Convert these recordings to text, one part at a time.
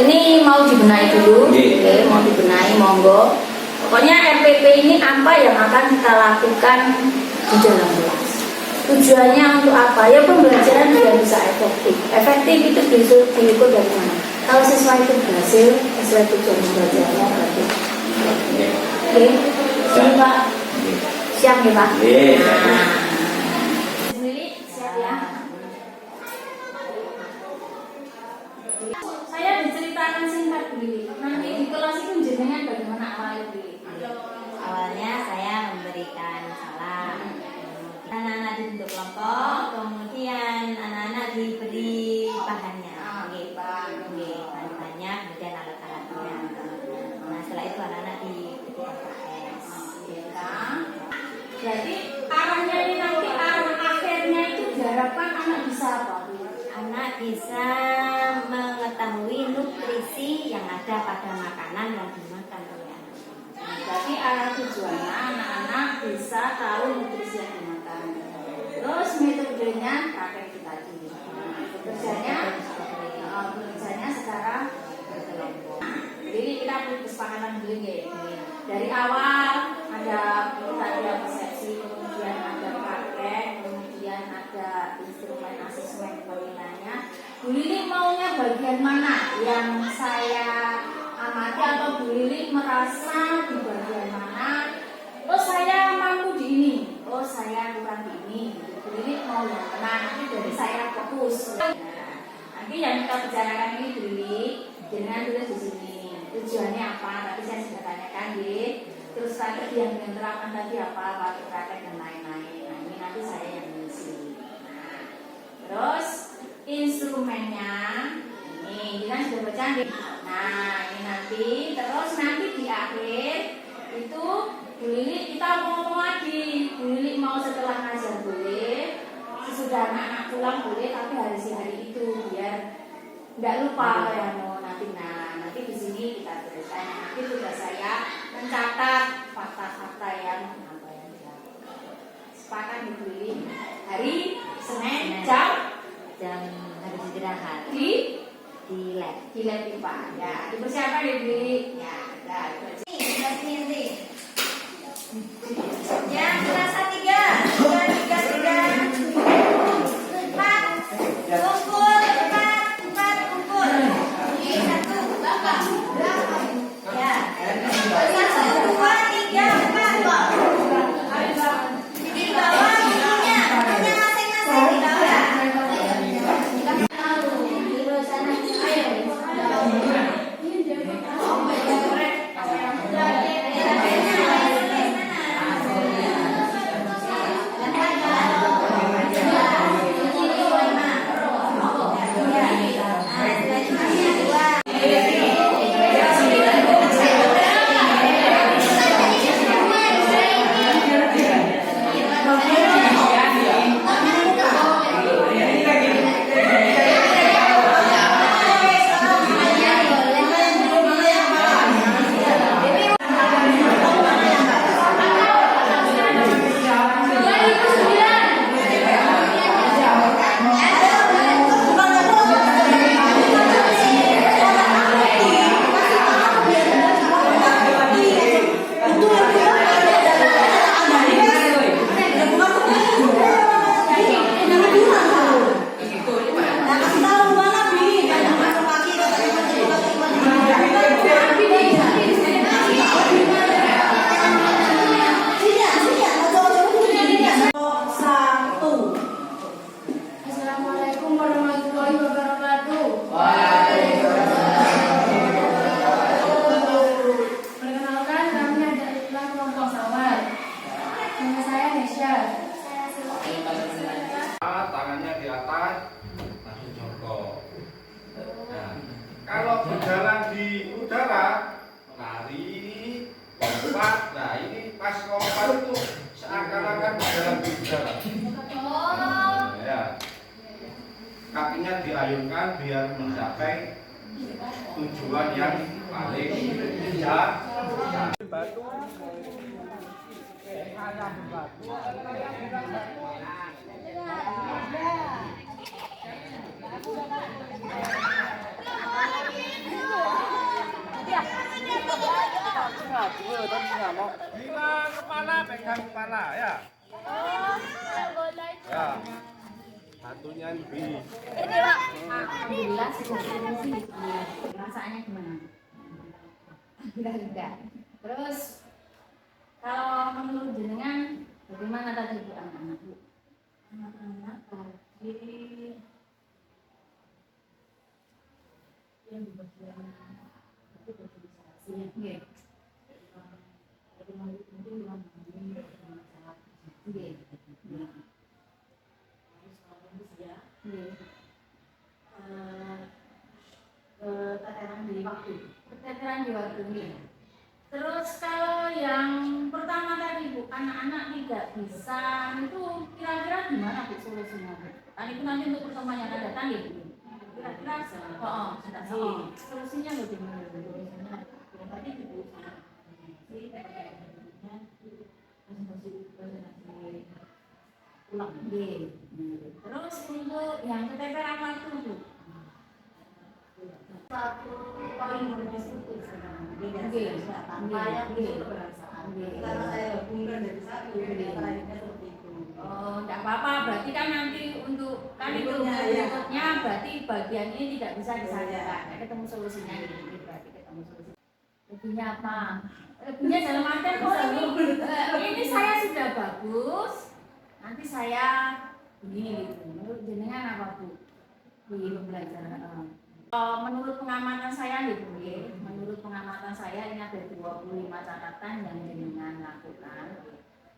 ini mau dibenahi dulu. Oke, mau dibenahi, monggo. Pokoknya RPP ini apa yang akan kita lakukan di dalam kelas. Tujuannya untuk apa? Ya pembelajaran biar bisa efektif. Efektif itu diukur dari mana? Kalau siswa itu berhasil sesuai tujuan belajarnya berarti. Oke, siap Pak. Siap ya Pak. Siap ya. Saya diceritakan singkat dulu. Nanti di kelas itu jenengan bagaimana awalnya dulu? Awalnya saya memberikan salam, anak-anak dibentuk kelompok, kemudian anak-anak diberi bahannya, bahan-bahannya, kemudian alat-alatnya. Nah setelah itu anak-anak diberi KS. Jadi arahnya ini nanti arah akhirnya itu diharapkan anak bisa apa? Anak bisa mengetahui nutrisi yang ada pada makanan yang dimakan oleh anak. Berarti arah tujuannya anak-anak bisa tahu nutrisi yang dimakan. Terus metodenya praktek kita tadi. Bekerjanya sekarang berkelompok. Jadi kita kesepakatan dulu ya. Dari awal kita ada persepsi, kemudian ada praktek, kemudian ada instrumen asesmen penilaiannya. Bu Lili maunya bagian mana yang saya amati atau Bu Lili merasa di bagian mana? Oh saya mampu di ini, oh saya kurang di ini. Bu Lili mau yang mana? Nanti dari saya fokus. Nanti yang kita bicarakan ini Bu Lili, jangan tulis di sini. Tujuannya apa? Tadi saya sudah tanyakan ya. Terus strategi yang diterapkan tadi apa? Waktu praktek dan lain-lain. Nah ini nanti saya yang mengisi. Nah, terus instrumennya ini kita sudah baca nih. Nah ini nanti terus nanti di akhir itu Bu Lili kita ngomong lagi. Bu Lili mau setelah ngajar boleh, sesudah anak-anak pulang boleh, tapi hari itu biar nggak lupa yang mau nanti. Nah nanti di sini kita tuliskan. Nanti tugas saya mencatat fakta-fakta yang apa yang dilakukan. Sepakat di Bu Lili hari Senin jam Harus istirahat di lab. Di lab IPA. Ya, dipersiapkan ya Bu Lili. Ya, dah. Yang kelas 3 kumpul 4 kumpul. Ini 1 Bapak. Ya. 1 2 3 4. Di bawah bukunya masing-masing di bawah. Tangannya di atas, langsung jongkok. Nah, kalau berjalan di udara, lari, lompat. Nah, ini pas lompat itu seakan-akan berjalan di udara. Ya. Kakinya diayunkan biar mencapai tujuan yang paling jauh. Batu. Lima kepala, pegang kepala ya. Ya. Satunya B. Alhamdulillah sih rasanya gimana? Enggak. Terus kalau menurut jenengan bagaimana tadi Bu anak-anak Bu? Anak-anak tadi yang di bagian itu berbicara nggih. Jadi mungkin bilang ini berbicara nggih. Keteteran di waktu. Keteteran di waktu ini. Terus kalau yang pertama tadi Bu, anak-anak tidak bisa itu kira-kira gimana Bu solusinya? Kan itu nanti untuk pertemuan yang akan datang ya Bu. Kira-kira solusinya bagaimana? Tadi Bu ulang deh. Terus untuk yang keteteran waktu Bu, satu poin berdiskusi tanpa yang kebangsaan. Karena saya gabungkan dari satu terakhirnya seperti itu. Oh, tidak apa-apa. Berarti kan nanti untuk kan itu berikutnya berarti bagian ini tidak bisa disampaikan. Ketemu solusinya ini berarti ketemu solusi. Lebihnya apa? Lebihnya dalam artian ini saya sudah bagus. Nanti saya begini gitu. Menurut jenengan apa Bu? Di pembelajaran. Menurut pengamatan saya menurut pengamatan saya ini ada 25 catatan yang jenengan lakukan.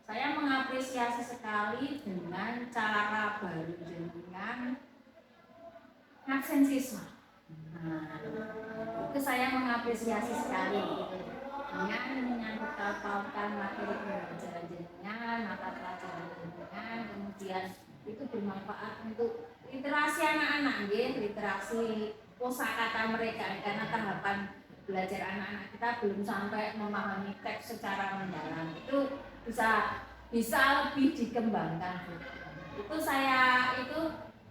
Saya mengapresiasi sekali dengan cara baru jenengan ngabsen siswa. Nah, itu saya mengapresiasi sekali dengan menyangkut pautkan materi pembelajaran jenengan, mata pelajaran jenengan, kemudian itu bermanfaat untuk literasi anak-anak, literasi kosakata mereka, karena tahapan belajar anak-anak kita belum sampai memahami teks secara mendalam. Itu bisa lebih dikembangkan. Itu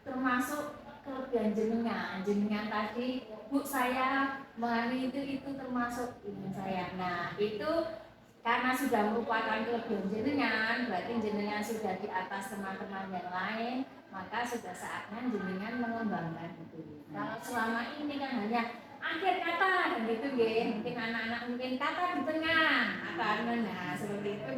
termasuk kelebihan jenengan tadi Bu, saya mengalami itu termasuk ini saya. Nah itu karena sudah merupakan kelebihan jenengan, berarti jenengan sudah di atas teman-teman yang lain, maka sudah saatnya jenengan mengembangkan itu. Kalau selama ini kan hanya akhir kata gitu mungkin anak-anak mungkin kata di tengah atau nah seperti itu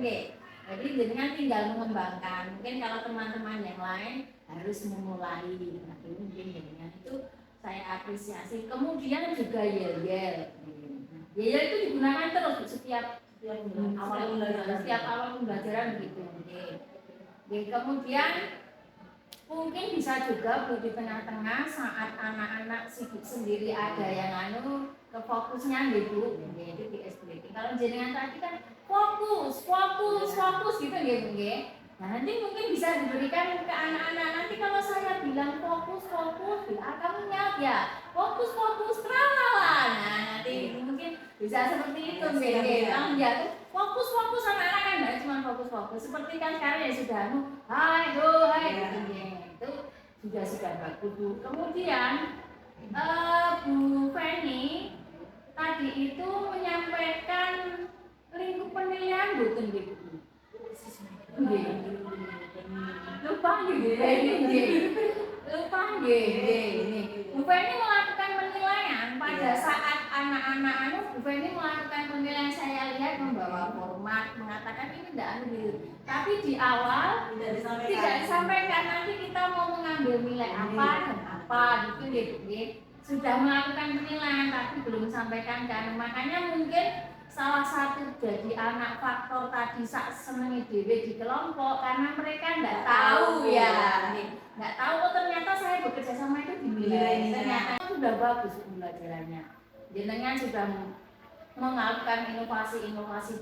Jadi jenengan tinggal mengembangkan. Mungkin kalau teman-teman yang lain harus memulai. Nah, ini mungkin jenengan itu saya apresiasi. Kemudian juga yel-yel. Yel itu digunakan terus setiap awal pembelajaran begitu. Kemudian mungkin bisa juga Bu di tengah-tengah saat anak-anak sibuk sendiri ada yang ke fokusnya gitu. Jadi di SBT. Kalau jenengan tadi kan fokus gitu nggih. Nah, nanti mungkin bisa diberikan ke anak-anak. Nanti kalau saya bilang fokus, kamu nyaut ya. Fokus, tralala. Nah, nanti mungkin bisa seperti itu nggih. Kamu jatuh fokus anak-anak kan enggak cuma fokus. Seperti kan sekarang ya sudah hai gitu nggih. Itu sudah bagus Bu. Kemudian Bu Feni tadi itu menyampaikan lingkup penilaian bukan gitu. Lupa Bu Feni melakukan penilaian pada saat anak-anak Bu Feni melakukan penilaian, saya lihat membawa format mengatakan ini tidak tapi di awal tidak disampaikan nanti kita mau mengambil nilai apa dan apa gitu sudah melakukan penilaian tapi belum sampaikan kan, makanya mungkin salah satu jadi anak faktor tadi seneng dewe di kelompok karena mereka nggak tahu nggak tahu ternyata saya bekerja sama itu dinilai ternyata sudah bagus pembelajarannya. Jenengan sudah melakukan inovasi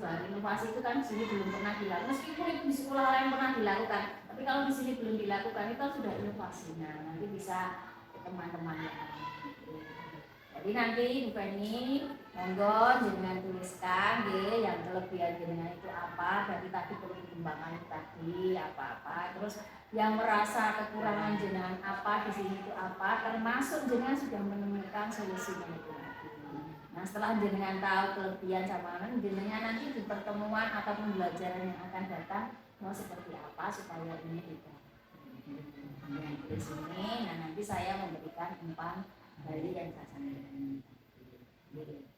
baru. Inovasi itu kan di sini belum pernah dilakukan, meskipun itu di sekolah lain pernah dilakukan, tapi kalau di sini belum dilakukan itu sudah inovasinya. Nanti bisa teman-teman yang jadi nanti Bu Feni monggo jenengan tuliskan yang kelebihan jenengan itu apa, berarti tadi perlu dikembangkan tadi apa-apa, terus yang merasa kekurangan jenengan apa di sini itu apa, termasuk jenengan sudah menemukan solusinya itu nanti. Nah Nah, setelah jenengan tahu kelebihan sama jenengan nanti di pertemuan atau pembelajaran yang akan datang mau seperti apa supaya ini tidak di sini. Nah, nanti saya memberikan umpan dari yang saya sampaikan.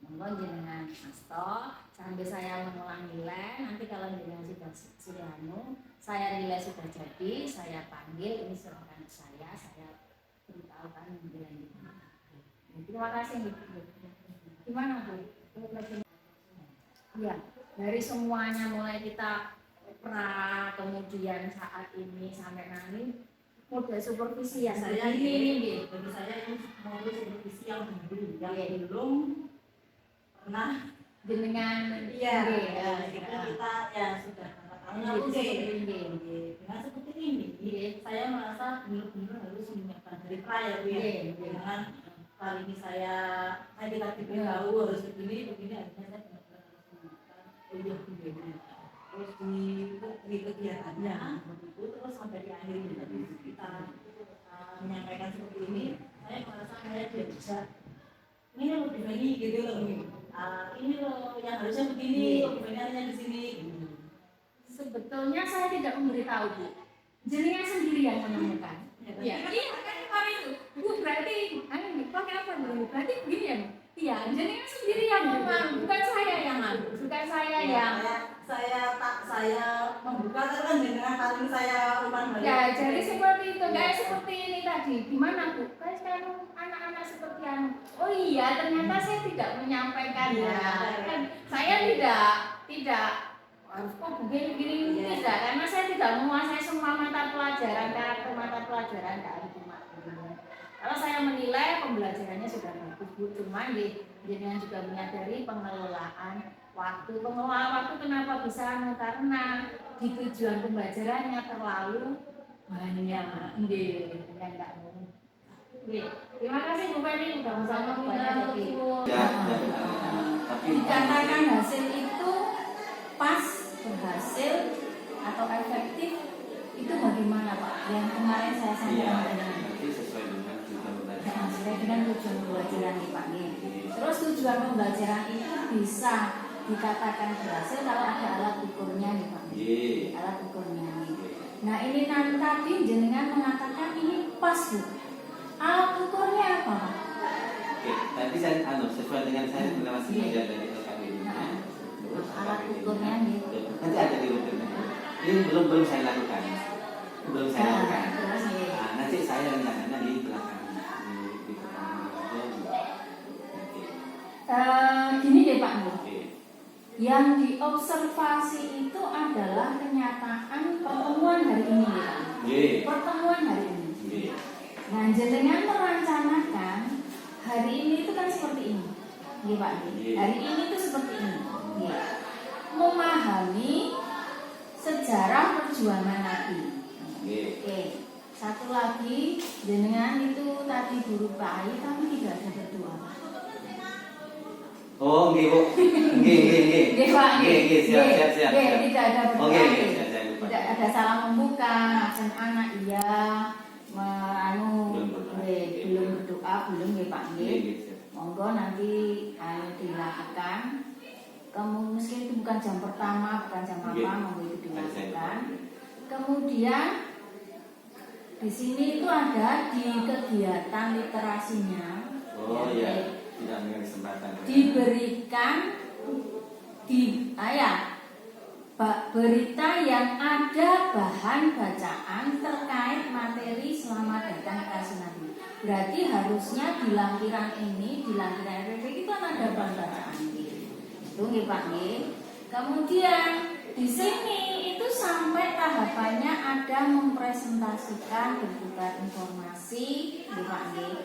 Monggo jenengan asto sambil saya mengulang nilai. Nanti kalau jenengan sudah saya nilai sudah jadi, saya panggil ini serahkan ke saya beritahukan nilai. Terima kasih. Gimana Bu? Ya, dari semuanya mulai kita kemudian saat ini sampai nanti model supervisi ya Saya ini bagi saya ini model supervisi yang belum pernah jenengan ya kita ya sudah dengan seperti ini saya merasa benar-benar harus menyiapkan dari trial dengan kali ini saya kita diberitahu harus begini akhirnya saya benar-benar harus menyiapkan terus di kegiatannya begitu terus sampai di akhir ini tadi kita menyampaikan seperti ini saya merasa saya tidak bisa ini lebih lagi gitu loh ini loh yang harusnya begini kebenarannya di sini. Sebetulnya saya tidak memberitahu Bu, jenengan sendiri yang menemukan. Ya, iya kan kemarin itu Bu berarti pakai apa Bu? Berarti begini ya Bu? Iya, jenengan sendiri yang ngomong, bukan saya yang bukan saya yang saya membuka kan dengan kali ini saya umpan balik. Ya, jadi seperti itu, kayak seperti ini tadi. Gimana Bu? Kayak sekarang anak-anak seperti oh iya, ternyata saya tidak menyampaikan ya. Kan saya tidak harus kok begini tidak, karena saya tidak menguasai semua mata pelajaran, karakter mata pelajaran dari cuma. Kalau saya menilai pembelajarannya sudah bagus Bu, cuman jenengan juga menyadari pengelolaan waktu. Pengelolaan waktu kenapa bisa? Karena di tujuan pembelajarannya terlalu banyak. Enggak mau. Terima kasih Bu Feni sudah bersama banyak dikatakan hasil itu pas, berhasil atau efektif itu bagaimana Pak? Yang kemarin saya sampaikan nanti sesuai dengan tujuan pembelajaran. sesuai dengan tujuan pembelajaran dipanggil. Terus tujuan pembelajaran itu bisa dikatakan berhasil kalau ada alat ukurnya nih Pak. Alat ukurnya. Nah ini nanti tadi jenengan mengatakan ini pas Bu. Alat ukurnya apa Pak? Oke, nanti saya sesuai dengan saya masih belajar dari LKB ini. Terus Alat ukurnya nih. nanti ada di rubriknya. Ini belum saya lakukan. Belum saya lakukan. Nah, nanti saya rencananya di belakang. Gini deh Pak Bu. Oke. Yang diobservasi itu adalah kenyataan pertemuan hari ini ya. Pertemuan hari ini. Nah, jenengan merencanakan hari ini itu kan seperti ini. Nggih Pak. Hari ini itu seperti ini. Nggih. Memahami sejarah perjuangan Nabi. Oke. Satu lagi, jenengan itu tadi guru PAI tapi tidak ada berdoa. Oh, nggih Bu. Nggih Pak. Siap. Tidak ada berdoa. Saya lupa. Tidak ada salah membuka, absen anak iya. Belum berdoa belum ya Pak nggih. Monggo nanti dilakukan. Mungkin itu bukan jam pertama, bukan jam apa, monggo itu dilakukan. Kemudian di sini itu ada di kegiatan literasinya. Oh iya, tidak dengan kesempatan. Diberikan berita yang ada bahan bacaan terkait materi selamat datang ke kasih Nabi. Berarti harusnya di lampiran RPP itu kan ada bahan bacaan. Itu nggih Pak nggih. Kemudian di sini itu sampai tahapannya ada mempresentasikan bertukar informasi, nggih Pak nggih.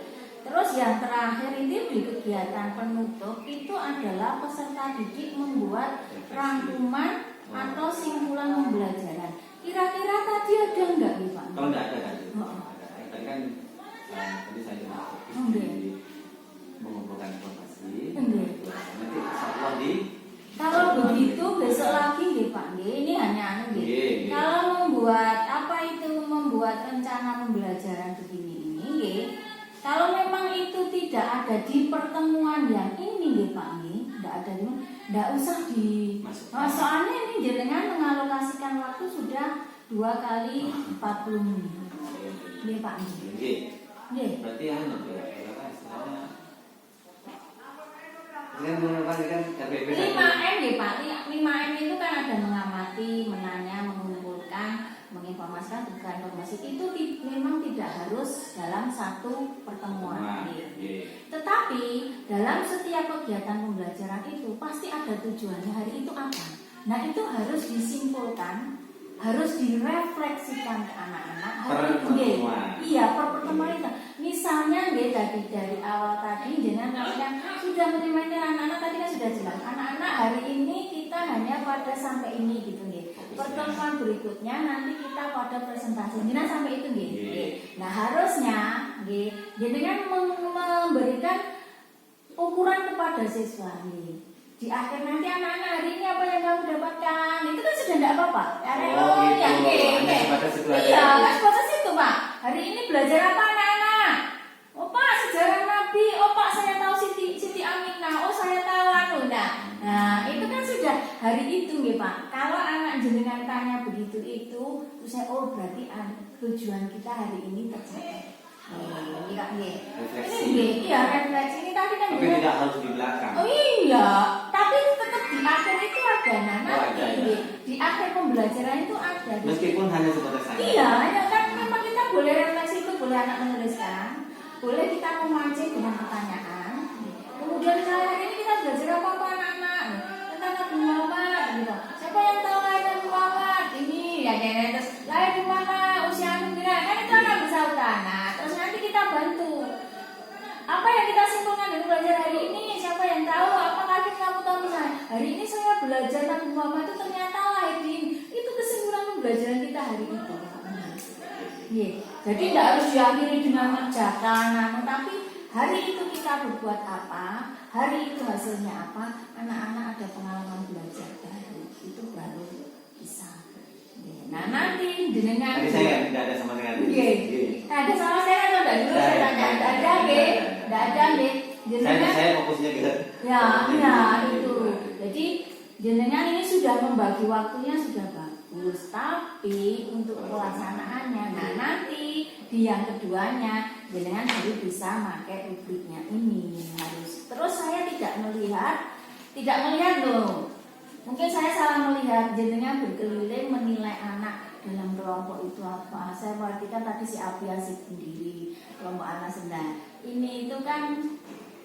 Terus yang terakhir ini di kegiatan penutup itu adalah peserta didik membuat rangkuman atau simpulan pembelajaran. Kira-kira tadi ada enggak nih Pak? Kalau enggak ada tadi. Tadi kan tadi saya mengumpulkan informasi. Nanti satu lagi. Kalau begitu besok lagi nih Pak. Ini hanya nggih. Kalau membuat rencana pembelajaran begini ini nggih. Kalau memang itu tidak ada di pertemuan yang ini nggih Pak. nggak usah di Masukkan. soalnya ini jenengan mengalokasikan waktu sudah 2 kali 40 menit. Nggih Pak. Nggih. Nggih. Berarti anu ya, apa istilahnya? Kan menurut kan KPP 5M ya Pak, 5M itu kan ada mengamati, menanya, mengumpulkan, menginformasikan, bukan informasi itu memang tidak harus dalam satu pertemuan. Tetapi dalam setiap kegiatan pembelajaran itu pasti ada tujuannya hari itu apa. Nah itu harus disimpulkan, harus direfleksikan ke anak-anak. Iya, per pertemuan itu. Misalnya dari awal tadi jangan kalian sudah menerima anak-anak tadi kan sudah jelas. Anak-anak hari ini kita hanya pada sampai ini gitu nggih. Pertemuan berikutnya nanti kita pada presentasi. Jangan sampai itu nggih. Nah, harusnya nggih dengan memberikan ukuran kepada siswa nggih. Di akhir nanti anak-anak hari ini apa yang kamu dapatkan itu kan sudah tidak apa-apa. Gitu. Ya, iya, kan sebatas itu Pak. Hari ini belajar apa anak-anak? Oh Pak, sejarah Nabi. Oh Pak, saya tahu Siti Aminah. Oh saya tahu anu. Nah itu kan sudah hari itu nggih Pak. Kalau anak jenengan tanya begitu itu, terus saya berarti tujuan kita hari ini tercapai. Refleksi. Iya, refleksi ini tadi kan. Tapi tidak harus di belakang. Oh iya, tapi tetap di akhir itu ada nanti ada. Di akhir pembelajaran itu ada. Meskipun hanya sebatas tanya. Iya, ya kan memang kita boleh refleksi itu, boleh anak menuliskan, boleh kita memancing dengan pertanyaan. Kemudian misalnya hari ini kita belajar apa anak-anak tentang Nabi Muhammad gitu. Siapa yang tahu lahir Nabi Muhammad? Ini ya terus lahir di mana, usia kan itu anak bisa utana. Terus nanti kita bantu. Apa yang kita simpulkan dari belajar hari ini? Siapa yang tahu? Apakah kamu tahu misalnya hari ini saya belajar Nabi Muhammad itu ternyata lahir di ini. Itu kesimpulan pembelajaran kita hari itu. Yeah. Jadi tidak harus diakhiri dengan mengerjakan, tapi hari itu kita berbuat apa? Hari itu hasilnya apa? Anak-anak ada pengalaman belajar baru. Itu baru bisa. Yeah. Nah nanti dengan Tadi saya tidak ada sama sekali. Ada sama saya atau tidak dulu saya tanya. Tidak ada, tidak ada, Saya fokusnya ke. Ya, itu. Jadi jenengan ini sudah membagi waktunya sudah bagus, tapi untuk pelaksanaannya, nah nanti di yang keduanya jenengan baru bisa pakai rubriknya ini harus. Terus saya tidak melihat loh. Mungkin saya salah melihat jenengan berkeliling menilai anak dalam kelompok itu apa. Saya perhatikan tadi si Abi asik sendiri, kelompok anak senang. Ini itu kan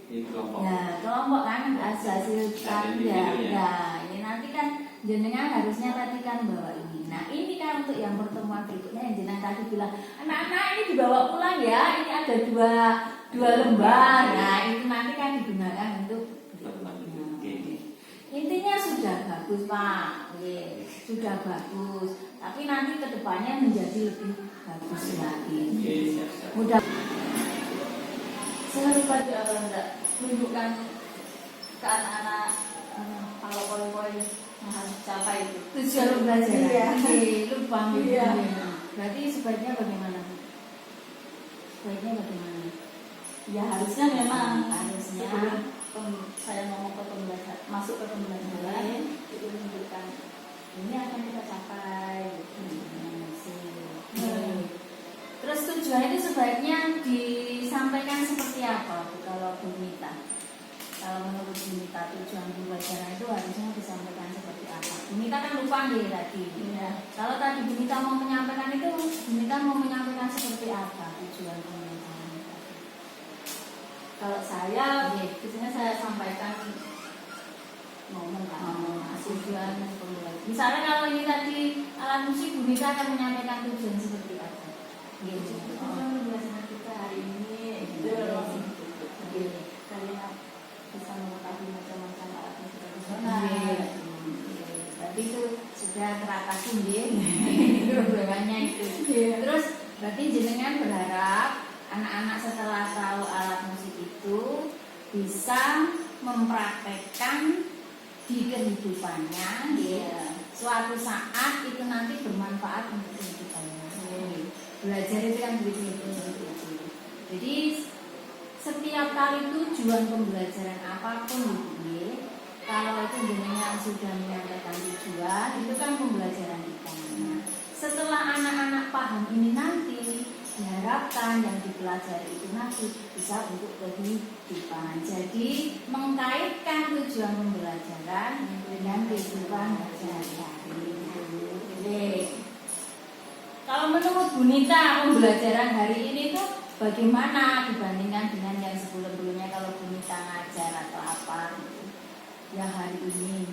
kelompok. Ya, kelompok kan hasil ya. Ini nanti kan jenengan harusnya tadi kan bawa ini. Nah, ini kan untuk yang pertemuan berikutnya yang jenengan tadi bilang, anak-anak ini dibawa pulang ya. Ini ada dua lembar. Nah, itu nanti kan digunakan untuk intinya sudah bagus Pak. Sudah bagus. Tapi nanti kedepannya menjadi lebih bagus lagi. Mudah. Saya lupa menunjukkan ke anak-anak kalau poin-poin yang harus dicapai itu. Tujuan belajar. Iya. Lupa. Iya. Berarti sebaiknya bagaimana? Ya harusnya memang saya ngomong ke pembelajaran, masuk ke pembelajaran itu menunjukkan ini akan kita capai. Terus tujuan itu sebaiknya disampaikan seperti apa kalau Bu Mita? Kalau menurut Bu Mita tujuan pembelajaran itu harusnya disampaikan seperti apa? Bu Mita kan lupa nih tadi. Ya. Kalau tadi Bu Mita mau menyampaikan itu, Bu Mita mau menyampaikan seperti apa tujuan pembelajaran itu? Kalau saya, biasanya saya sampaikan ngomong tujuan pembelajaran. Misalnya kalau ini tadi alat musik, Bu Mita akan menyampaikan tujuan seperti apa? Pembelajaran kita hari ini kalian bisa mengetahui macam-macam alat musik tradisional. Berarti itu sudah teratasi problemnya itu. Terus berarti jenengan berharap anak-anak setelah tahu alat musik itu bisa mempraktekkan di kehidupannya, suatu saat itu nanti bermanfaat untuk kehidupannya. Belajar itu kan begitu. Jadi setiap kali tujuan pembelajaran apapun itu, kalau itu jenengan sudah menyampaikan tujuan, itu kan pembelajaran kita. Setelah anak-anak paham ini nanti, diharapkan yang dipelajari itu nanti bisa untuk kehidupan. Jadi mengkaitkan tujuan pembelajaran dengan kehidupan sehari-hari. Oke. Kalau menurut Bu Nita, pembelajaran hari ini tuh bagaimana dibandingkan dengan yang sebelum-sebelumnya kalau Bu Nita ngajar atau apa gitu? Ya hari ini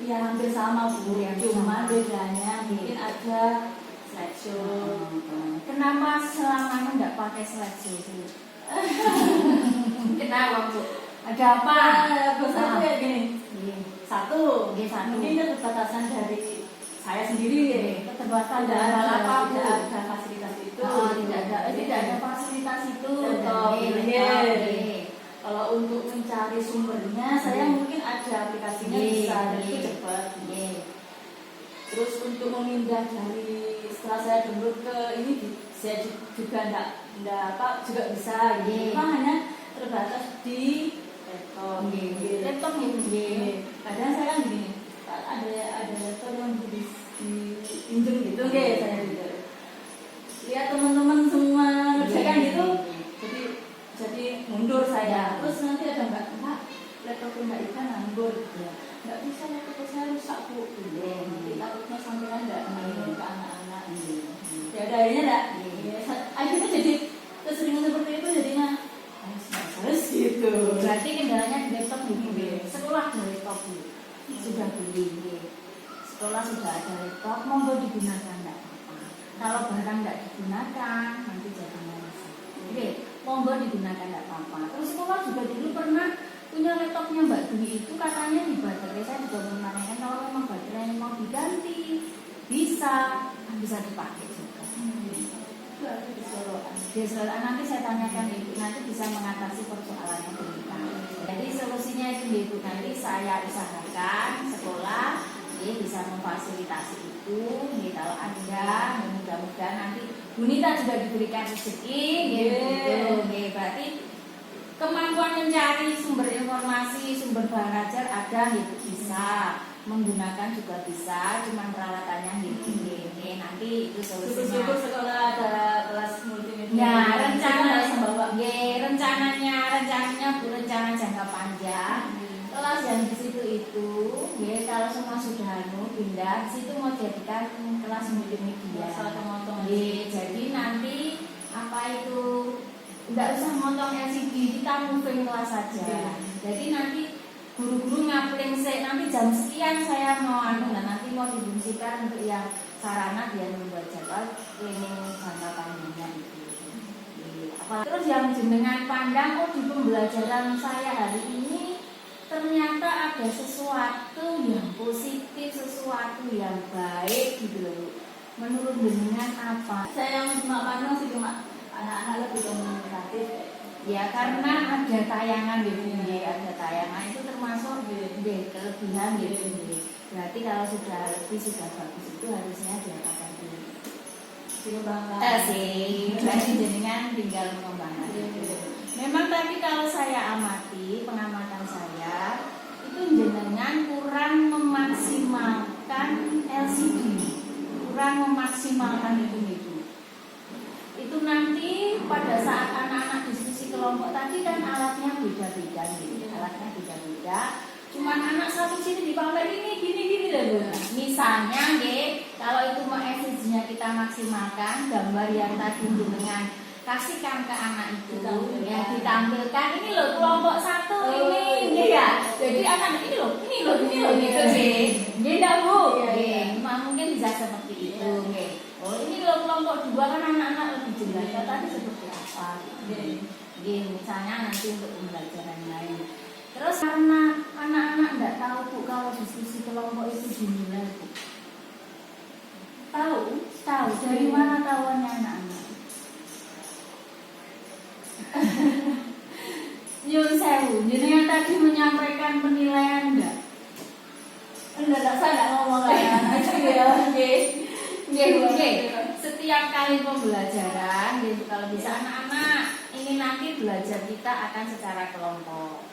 Ya hampir sama Bu, Yang cuma sama. bedanya mungkin ada slideshow. Kenapa selama ini nggak pakai slideshow dulu? Kenapa Bu? Ada apa? Bosan kayak gini. Iya. Satu, Satu. mungkin keterbatasan dari saya sendiri ya. Keterbatasan Tidak dalam hal apa Bu? ada fasilitas itu. Tidak ada fasilitas itu. Contoh, Iya. Kalau untuk mencari sumbernya, saya mungkin ada aplikasinya bisa dan itu cepat. Terus untuk memindah dari setelah saya download ke ini saya juga juga bisa. Cuma hanya terbatas di laptop. Laptop Kadang saya kan gini, ada laptop yang pinjam gitu, saya juga. Lihat teman-teman semua ngerjakan gitu, jadi mundur saya. Terus nanti ada mbak laptop mbak Ika nganggur, nggak bisa laptop saya rusak Bu. Nanti takutnya sampai nggak main ke anak-anak. Ya ada akhirnya enggak. Akhirnya jadi keseringan seperti itu jadinya harus gitu. Berarti kendalanya di laptop Bu. Sekolah ada laptop Bu. Sudah beli. Sekolah sudah ada laptop, monggo digunakan enggak apa-apa. Kalau barang enggak digunakan nanti jadi masalah. Oke, monggo digunakan enggak apa-apa. Terus sekolah juga dulu pernah punya laptopnya Mbak Dwi itu katanya di baterai. Saya juga menanyakan kalau memang baterainya mau diganti bisa dipakai juga. Itu ada di Soloan. Di Soloan nanti saya tanyakan Ibu, nanti bisa mengatasi persoalannya kita. Jadi solusinya itu Ibu, nanti saya usahakan sekolah bisa memfasilitasi itu. Kalau ada, mudah-mudahan nanti Bu Nita juga diberikan rezeki, gitu. Berarti kemampuan mencari sumber informasi, sumber bahan ajar ada, gitu bisa. Menggunakan juga bisa, cuman peralatannya gini. Nanti itu solusinya. Syukur-syukur sekolah ada kelas multimedia. Ya, rencananya Bu, rencana jangka panjang. Kelas yang di situ itu, kalau semua sudah pindah, di situ mau jadikan kelas multimedia. Jadi nanti apa itu nggak usah motong LCD, kita moving kelas saja. Jadi nanti guru-guru ngapling nanti jam sekian saya mau nanti mau difungsikan untuk yang sarana biar membuat jadwal training jangka panjangnya itu. Terus yang jenengan pandang di pembelajaran saya hari ini ternyata ada sesuatu yang positif, sesuatu yang baik gitu loh. Menurut jenengan apa? Saya yang cuma pandang sih cuma anak-anak lebih komunikatif. Ya karena ada tayangan ada tayangan itu termasuk kelebihan gitu. Berarti kalau sudah lebih sudah bagus itu harusnya diapakan dulu. Dikembangkan. Berarti jenengan tinggal mengembangkan. Memang tadi kalau saya amati pengamatan saya itu jenengan kurang memaksimalkan LCD, kurang memaksimalkan itu. Itu nanti pada saat anak-anak diskusi kelompok tadi kan alatnya beda-beda gitu. Alatnya beda-beda. Cuman anak satu sini dipamer ini gini loh. Misalnya kalau itu mau LCD-nya kita maksimalkan, gambar yang tadi dengan kasihkan ke anak itu yang ditampilkan ini loh kelompok satu ini ya. Jadi anak ini loh gitu sih. Tidak Bu. Mungkin bisa seperti itu. Oh ini loh kelompok dua kan anak-anak lebih jelas. Tadi seperti apa? Misalnya nanti untuk pembelajaran lain. Terus karena anak-anak nggak tahu Bu kalau diskusi kelompok itu dimulai Bu. Tahu dari mana tahuannya anak-anak? Nyun sewu, jenengan tadi menyampaikan penilaian enggak? Enggak, saya enggak ngomong kayak Setiap kali pembelajaran, kalau bisa anak-anak ini nanti belajar kita akan secara kelompok.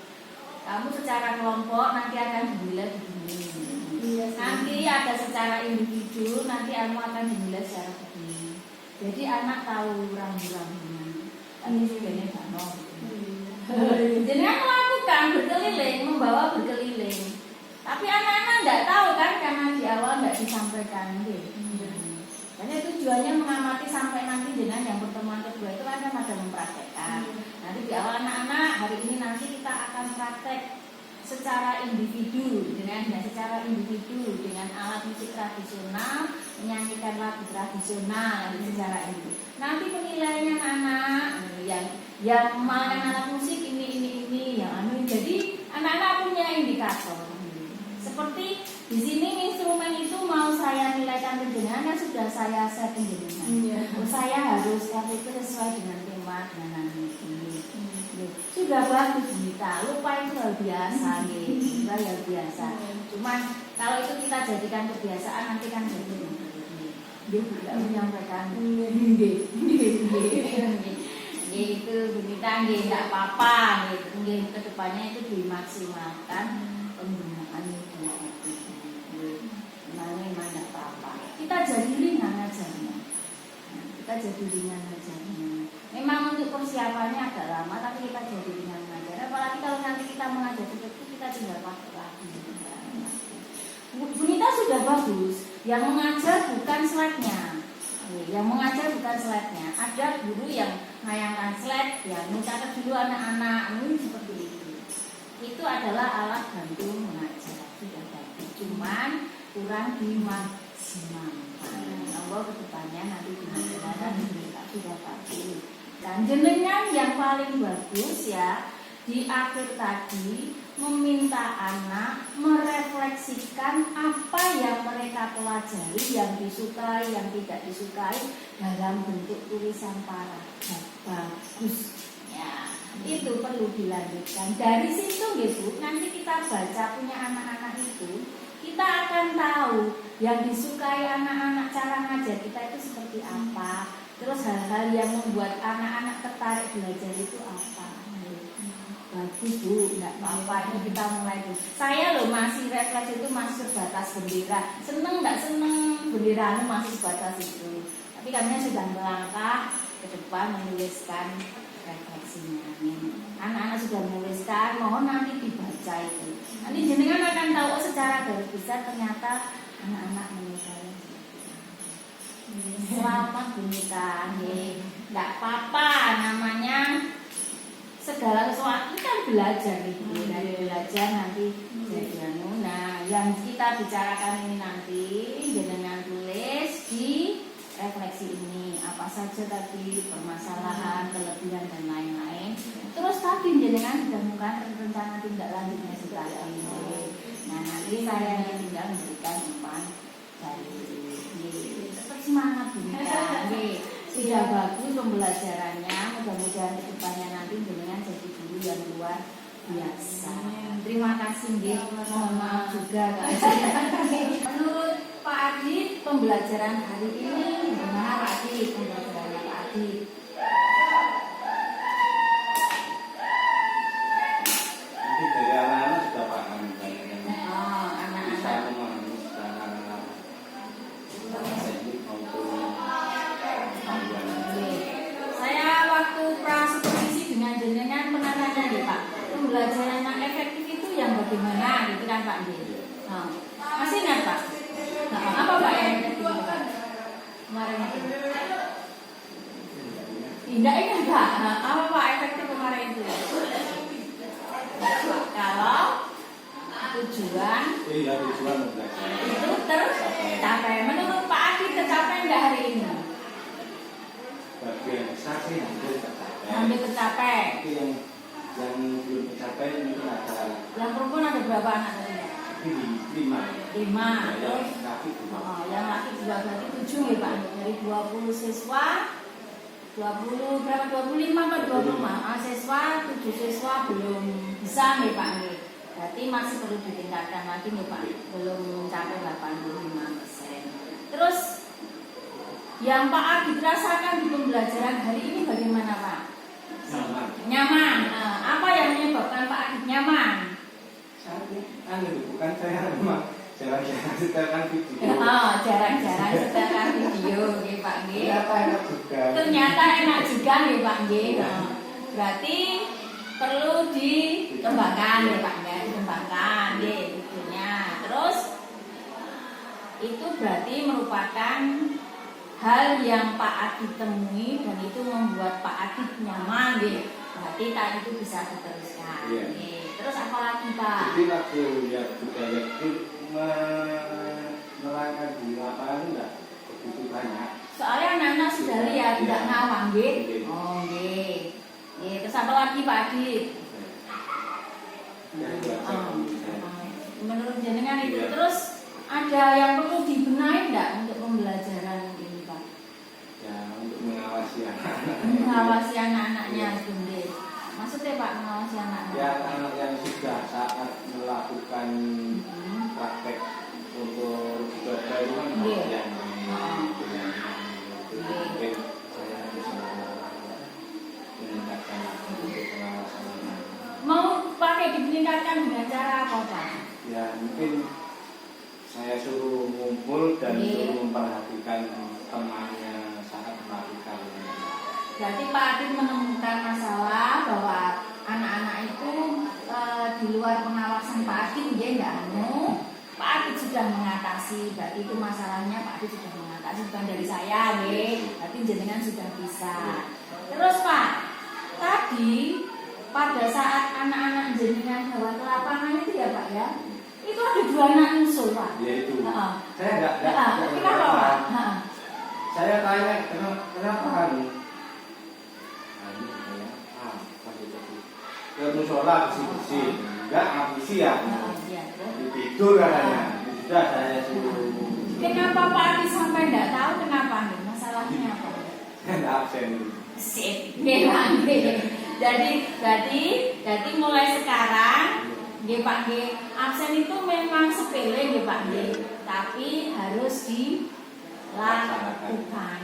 kamu secara kelompok nanti akan dinilai begini. Nanti ada secara individu, nanti kamu akan dinilai secara begini. Jadi anak tahu rambu-rambunya. Tadi sebenarnya Dano. Jenengan melakukan berkeliling, membawa berkeliling. Tapi anak-anak tidak tahu kan karena di awal tidak disampaikan. Hanya tujuannya mengamati sampai nanti dengan yang pertemuan kedua itu kan ada mempraktekkan. Nanti di awal anak-anak hari ini nanti kita akan praktek secara individu dengan alat musik tradisional, menyanyikan lagu tradisional secara individu. Nanti penilaiannya anak yang memainkan alat musik ini yang jadi anak-anak punya indikator. Seperti di sini instrumen itu mau saya nilaikan penjenengan sudah saya setting jenengan. Saya harus itu sesuai dengan tema dengan ini. Sudah bagus Nita, lupa itu hal biasa hal biasa. Cuman kalau itu kita jadikan kebiasaan nanti kan jadi dia tidak menyampaikan itu Nita tidak apa-apa gitu. Kedepannya itu dimaksimalkan penggunaan itu. Memang tidak apa-apa. Kita jadi ringan ajarnya. Memang untuk persiapannya agak lama, tapi kita jadi ringan ajar. Apalagi kalau nanti kita mengajar seperti kita tinggal pakai lagi. Bu Nita sudah bagus. Yang mengajar bukan slide-nya. Ada guru yang ngayangkan slide, ya mencatat dulu anak-anak seperti itu. Itu adalah alat bantu mengajar. Sudah bagus. Cuman kurang dimaksimalkan. Allah kedepannya nanti dimaksimalkan sudah bagus. Dan jenengan yang paling bagus ya di akhir tadi meminta anak merefleksikan apa yang mereka pelajari, yang disukai, yang tidak disukai dalam bentuk tulisan paragraf. Bagus ya, itu perlu dilanjutkan. Dari situ gitu nanti kita baca punya anak-anak itu, kita akan tahu yang disukai anak-anak, cara ngajar kita itu seperti apa. Terus hal-hal yang membuat anak-anak tertarik belajar itu apa? Bagus Bu, enggak apa-apa. Ini kita mulai dulu. Saya loh masih refleks itu masih sebatas bendera. Seneng enggak seneng bendera masih sebatas itu. Tapi kami sudah melangkah ke depan menuliskan refleksinya. Anak-anak sudah menuliskan, mohon nanti dibaca itu. Nanti jenengan akan tahu secara garis besar ternyata anak-anak menyukai. Selamat Bunita, nggak apa-apa, namanya segala sesuatu kan belajar nih, dari belajar nanti jadi nah yang kita bicarakan ini nanti dengan tulis di refleksi ini apa saja tadi permasalahan, kelebihan dan lain-lain. Terus tadi jenengan ditemukan rencana tindak lanjutnya sekali. Nah nanti saya yang tinggal memberikan umpan dari semangat Bunita, sudah bagus pembelajarannya. Mudah-mudahan kedepannya nanti dengan jadi guru yang luar biasa. Terima kasih mohon maaf juga menurut Pak Adit pembelajaran hari ini gimana Pak Adit? Pembelajarannya Pak Adit Nanti dari anak-anak sudah paham banyak yang anak-anak bisa memahami secara teknik maupun pengetahuan. Saya waktu prasupervisi dengan jenengan pernah tanya nih Pak, pembelajaran yang efektif itu yang bagaimana gitu kan Pak Andi? Masih ingat Pak? Apa Pak yang efektif kemarin itu? Tidak ingat Pak? Apa Pak efektif kemarin itu? Kalau tujuan itu tercapai. Menurut Pak Adi tercapai enggak hari ini? Bagian besar sih Hampir tercapai. Tapi yang belum tercapai mungkin ada. Yang perempuan ada berapa anak tadi? 5. Terus Laki 2. yang laki 2 berarti 7 ya Pak. Dari 20 siswa 20 berapa 25 atau 25 siswa 7 siswa belum bisa nih Pak nih. Berarti masih perlu ditingkatkan lagi nih Pak. Belum mencapai 85%. Terus yang Pak Adi rasakan di pembelajaran hari ini bagaimana Pak? Nyaman. Nyaman. Apa yang menyebabkan Pak Adi nyaman? Anu bukan saya memang jarang-jarang setelkan video. Jarang-jarang setelkan video nggih Pak nggih. Ternyata enak juga. Ternyata enak juga nggih Pak nggih. Berarti perlu dikembangkan ya Pak ya, dikembangkan nggih videonya. Terus itu berarti merupakan hal yang Pak Adit temui dan itu membuat Pak Adit nyaman nggih. Berarti tadi itu bisa diteruskan. Iya. Nggih. Terus apa lagi Pak? Jadi waktu lihat budaya itu melangkah di lapangan enggak begitu banyak. Soalnya anak-anak sudah lihat tidak Iya. ngawang nggih. Nggih. Oh nggih. Nggih, terus apa lagi Pak Adit? Ya, buat saya. Menurut jenengan itu Iya. terus ada yang perlu dibenahi enggak untuk pembelajaran ini Pak? Ya, untuk mengawasi anak-anak. Mengawasi anak-anaknya itu nggih. Maksudnya Pak mengawasi anak-anak? Ya, anak yang sudah saat melakukan praktek untuk ibadah itu kan Iya. yang mungkin saya bisa meningkatkan untuk pengawasan anak. Mau pakai dimeningkatkan dengan cara apa Pak? Ya, mungkin saya suruh ngumpul dan Iya. suruh memperhatikan temannya saat melakukan. Berarti Pak Adit menemukan masalah bahwa anak-anak itu di luar pengawasan Pak Adit dia enggak Pak Adit sudah mengatasi, berarti itu masalahnya Pak Adit sudah mengatasi, bukan dari saya nggih. Berarti jenengan sudah bisa. Terus Pak, tadi pada saat anak-anak jenengan bawa ke lapangan itu ya Pak ya, itu ada 2 anak nyusul Pak. Ya itu. Heeh. Saya enggak Kenapa Pak? Heeh. Saya tanya kenapa kamu? Ke musola bersih-bersih, enggak ngabisi ya, Iya, terus? tidur katanya. Sudah saya suruh. Kenapa Pak Adit sampai enggak tahu kenapa nih? Masalahnya apa? Enggak absen. Sip, memang nggih. Jadi mulai sekarang nggih Pak nggih, absen itu memang sepele nggih Pak nggih, tapi harus dilakukan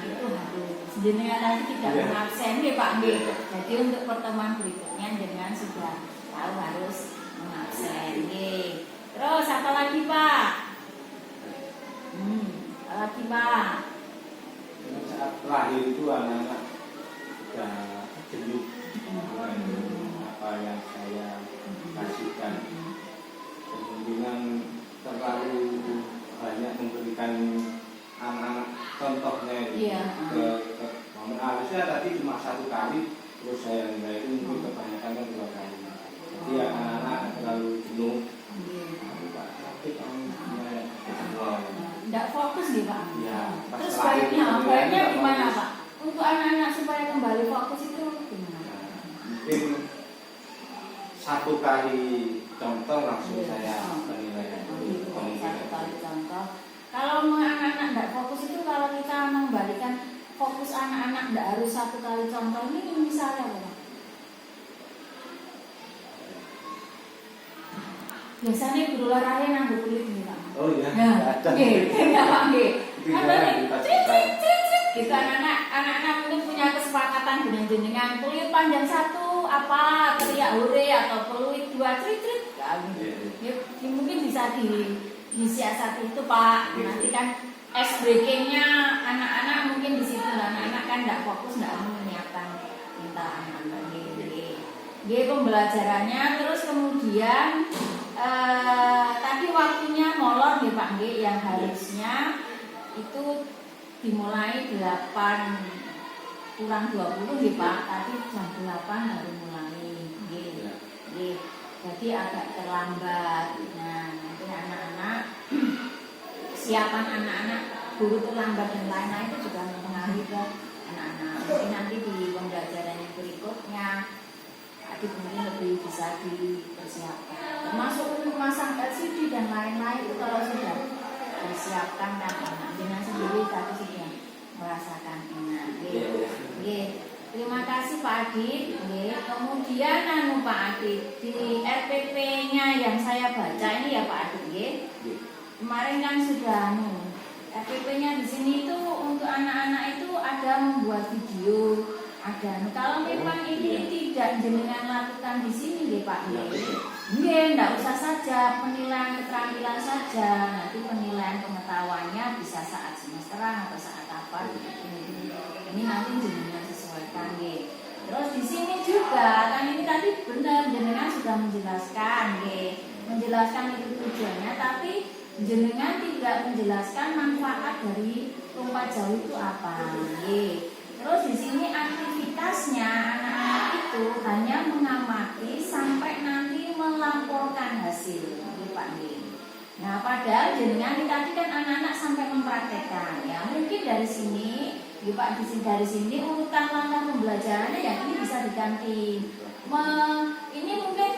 itu harus. Jenengan nanti tidak Iya. mengabsen nggih Pak nggih. Jadi untuk pertemuan berikutnya jenengan sudah tahu harus mengabsen nggih. Terus apa lagi Pak? Apa lagi Pak? Saat terakhir itu anak-anak sudah jenuh dengan apa yang saya kasihkan. Kemungkinan terlalu banyak memberikan anak-anak contohnya Iya. harusnya tadi cuma 1 kali, terus saya enggak itu mungkin kebanyakan kan 2 kali. Jadi anak-anak terlalu jenuh. Tidak fokus nih Pak. Ya, pas Terus terakhir baiknya itu gimana fokus. Pak? Untuk anak-anak supaya kembali fokus itu gimana? Mungkin 1 kali contoh langsung saya penilaian. Satu kali contoh. Kalau anak-anak tidak fokus itu kalau kita mengembalikan fokus anak-anak tidak harus 1 kali contoh ini misalnya apa Pak? Biasanya guru olahraga nanggung kulit nih Pak. Oh iya, Nah, ada. iya Pak nggih. Itu Kan jarang tadi, kita crit, ceritain. crit, crit, crit. Gitu anak-anak mungkin punya kesepakatan dengan jenengan kulit panjang 1 apa teriak hore atau peluit 2 crit crit. Ya, mungkin bisa disiasati itu Pak. Nanti kan ice breakingnya anak-anak mungkin di situ. Anak-anak kan tidak fokus, tidak menyiapkan minta anak-anak Dia pembelajarannya terus kemudian tadi waktunya molor nih Pak Nggih, yang harusnya itu dimulai 8 kurang 20 nih Pak, tadi jam 8 baru mulai nggih. Jadi agak terlambat. Nah, nanti anak-anak siapan anak-anak guru terlambat dan lain-lain itu juga mempengaruhi ke anak-anak. Mungkin nanti di pembelajaran yang berikutnya Adit mungkin lebih bisa dipersiapkan. Termasuk untuk masang LCD dan lain-lain itu kalau sudah disiapkan dan anak dengan sendiri tapi sudah merasakan enak. Nggih. Terima kasih Pak Adit. Nggih. Kemudian Pak Adit di RPP-nya yang saya baca ini ya Pak Adit nggih. Kemarin kan sudah RPP-nya di sini itu untuk anak-anak itu ada membuat video. Ada. Kalau memang ini tidak jenengan lakukan di sini nggih Pak nggih. Nggih, enggak usah saja penilaian keterampilan saja. Nanti penilaian pengetahuannya bisa saat semesteran atau saat apa. Ini nanti jenengan sesuaikan nggih. Terus di sini juga kan ini tadi benar jenengan sudah menjelaskan nggih. Menjelaskan itu tujuannya, tapi jenengan tidak menjelaskan manfaat dari lompat jauh itu apa nggih. Terus di sini aktivitasnya anak-anak itu hanya mengamati sampai nanti melaporkan hasil, gitu, Pak Nggih. Nah, padahal jenengan tadi kan anak-anak sampai mempraktekkan. Ya, mungkin dari sini, gitu, Pak, dari sini urutan langkah pembelajarannya ya ini bisa diganti. Ini mungkin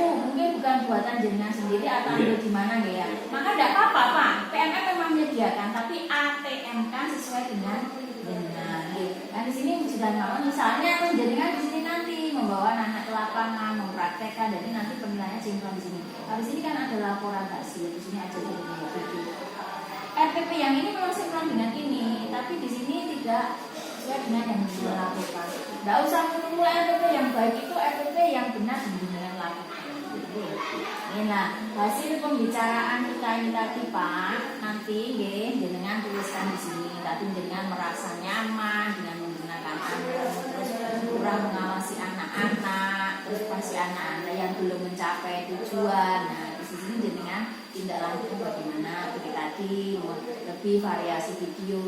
mungkin bukan buatan jenengan sendiri atau ambil di mana ya. Maka tidak apa-apa, Pak. PMM memang menyediakan, tapi ATM kan sesuai dengan jenengan. Nah, di sini sudah mau misalnya jenengan di sini nanti membawa anak ke lapangan, mempraktekkan, jadi nanti penilaiannya sinkron di sini. Nah, di sini kan ada laporan hasil, di sini ada video. RPP yang ini memang sinkron dengan ini, tapi di sini tidak sesuai dengan yang dilakukan. Tidak usah menunggu RPP yang baik itu RPP yang benar dengan lakukan. Nah, hasil pembicaraan kita ini tadi Pak, nanti jenengan tuliskan di sini. Tadi jenengan merasa nyaman dengan menggunakan anak, terus kurang mengawasi anak-anak, terus masih anak-anak yang belum mencapai tujuan. Nah, di sini jenengan tindak lanjut bagaimana seperti tadi, lebih variasi video,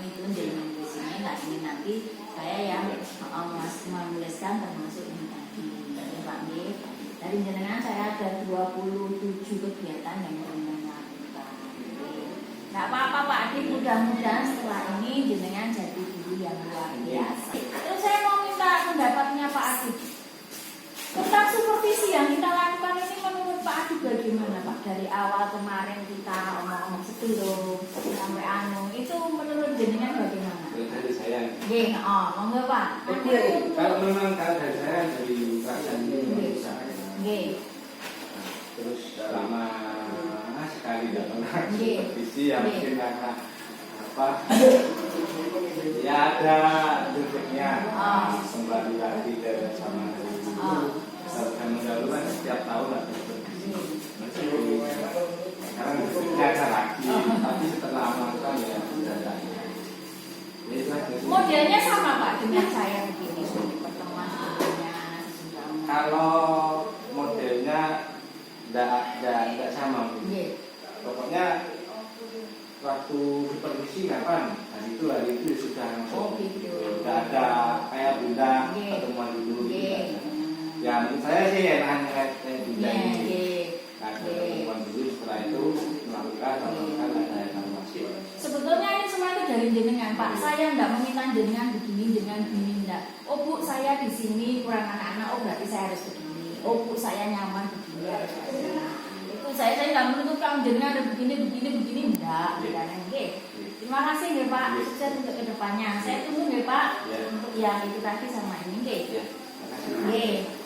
itu jenengan di sini. Nah, ini nanti saya yang menuliskan termasuk ini tadi, Pak Nggih. Dari jenengan saya ada 27 kegiatan yang jenengan lakukan. Nggak apa-apa Pak Adi, mudah-mudahan setelah ini jenengan jadi guru yang luar biasa. Terus saya mau minta pendapatnya Pak Adi tentang supervisi yang kita lakukan ini, menurut Pak Adi bagaimana Pak? Dari awal kemarin kita omong-omong sebelum sampai itu menurut jenengan bagaimana? Dari saya. Monggo Pak. Kalau memang dari saya dari perasaan ini bisa. Terus selama sekali tidak pernah supervisi ya mungkin karena apa? Ya ada bentuknya kembali lagi dari sama saya mendahulu kan setiap tahun ada supervisi. Sekarang bentuknya ada lagi, tapi setelah melakukan ya sudah ada. Modelnya sama Pak dengan saya begini pertemuan sebelumnya. Kalau modelnya tidak sama, pokoknya waktu supervisi kapan? Hari itu sudah langsung. Tidak ada kayak bunda pertemuan dulu. Ya menurut saya sih enak bunda ini. Pertemuan dulu, setelah itu melakukan ada evaluasi. Sebetulnya ini semua itu dari jenengan Pak. Saya tidak meminta jenengan begini, jenengan begini tidak. Oh Bu, saya di sini kurang anak-anak. Oh berarti saya harus begini. Oh Bu, saya nyaman begini harus begini. Itu saya tidak menuntut kamu jenengan ada begini tidak. Terima kasih ya Pak. Sukses untuk kedepannya. Saya tunggu ya Pak untuk yang itu tadi sama ini. Terima kasih.